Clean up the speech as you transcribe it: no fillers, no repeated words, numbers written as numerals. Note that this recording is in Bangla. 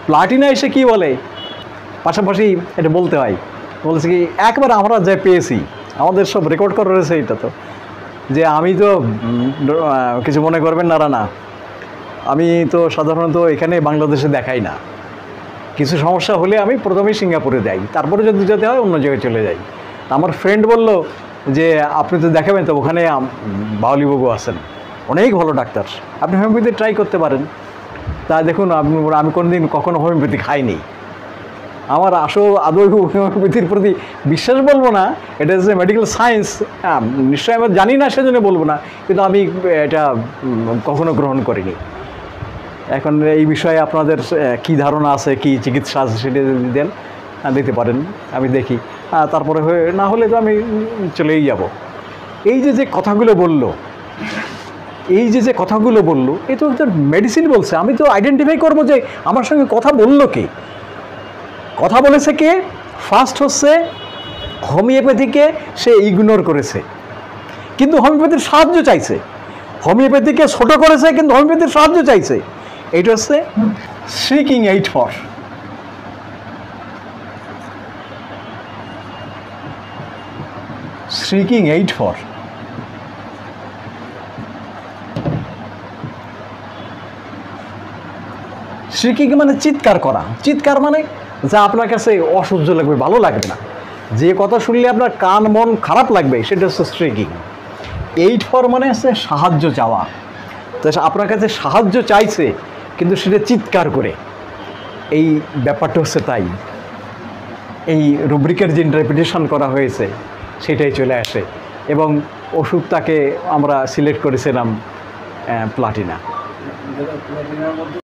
প্লাটিনা এসে কি বলে, পাশাপাশি এটা বলতে হয়, বলছে কি একবার আমরা যা পেয়েছি, আমাদের সব রেকর্ড করা রয়েছে এটা তো, যে আমি তো কিছু মনে করবেন না রানা, আমি তো সাধারণত এখানে বাংলাদেশে দেখাই না, কিছু সমস্যা হলে আমি প্রথমেই সিঙ্গাপুরে যাই, তারপরে যদি যেতে হয় অন্য জায়গায় চলে যাই। আমার ফ্রেন্ড বলল যে আপনি তো দেখাবেন, তো ওখানে বাউলিবাবু আছেন, অনেক ভালো ডাক্তার, আপনি হোমিওপ্যাথি ট্রাই করতে পারেন। তা দেখুন আমি কোনোদিন কখনো হোমিওপ্যাথি খাইনি, আমার আদৌ হোমিওপ্যাথির প্রতি বিশ্বাস বলবো না, এটা হচ্ছে মেডিকেল সায়েন্স, হ্যাঁ নিশ্চয়ই আমি জানি না সেজন্য বলবো না, কিন্তু আমি এটা কখনো গ্রহণ করিনি। এখন এই বিষয়ে আপনাদের কি ধারণা আছে, কি চিকিৎসা আছে সেটা যদি দেন দিতে পারেন, আমি দেখি, তারপরে না হলে তো আমি চলেই যাব। এই যে কথাগুলো বললো, এই যে কথাগুলো বললো, এই তো একটা মেডিসিন বলছে, আমি তো আইডেন্টিফাই করবো যে আমার সঙ্গে কথা বললো কে, কথা বলেছে কে। ফার্স্ট হচ্ছে হোমিওপ্যাথিকে সে ইগনোর করেছে, কিন্তু হোমিওপ্যাথির সাহায্য চাইছে, হোমিওপ্যাথিকে ছোট করেছে কিন্তু হোমিওপ্যাথির সাহায্য চাইছে। এইটা হচ্ছে seeking aid for. Seeking aid for seeking মানে চিৎকার করা, চিৎকার মানে যা আপনার কাছে অসহ্য লাগবে, ভালো লাগবে না, যে কথা শুনলে আপনার কান মন খারাপ লাগবে, সেটা হচ্ছে স্ট্রিকিং। এইড ফর মানে হচ্ছে সাহায্য চাওয়া, তো আপনার কাছে সাহায্য চাইছে কিন্তু সেটা চিৎকার করে, এই ব্যাপারটা হচ্ছে তাই। এই রুব্রিকের যে ইন্টারপ্রিটেশন করা হয়েছে সেটাই চলে আসে, এবং ওষুধটাকে আমরা সিলেক্ট করেছিলাম প্লাটিনা।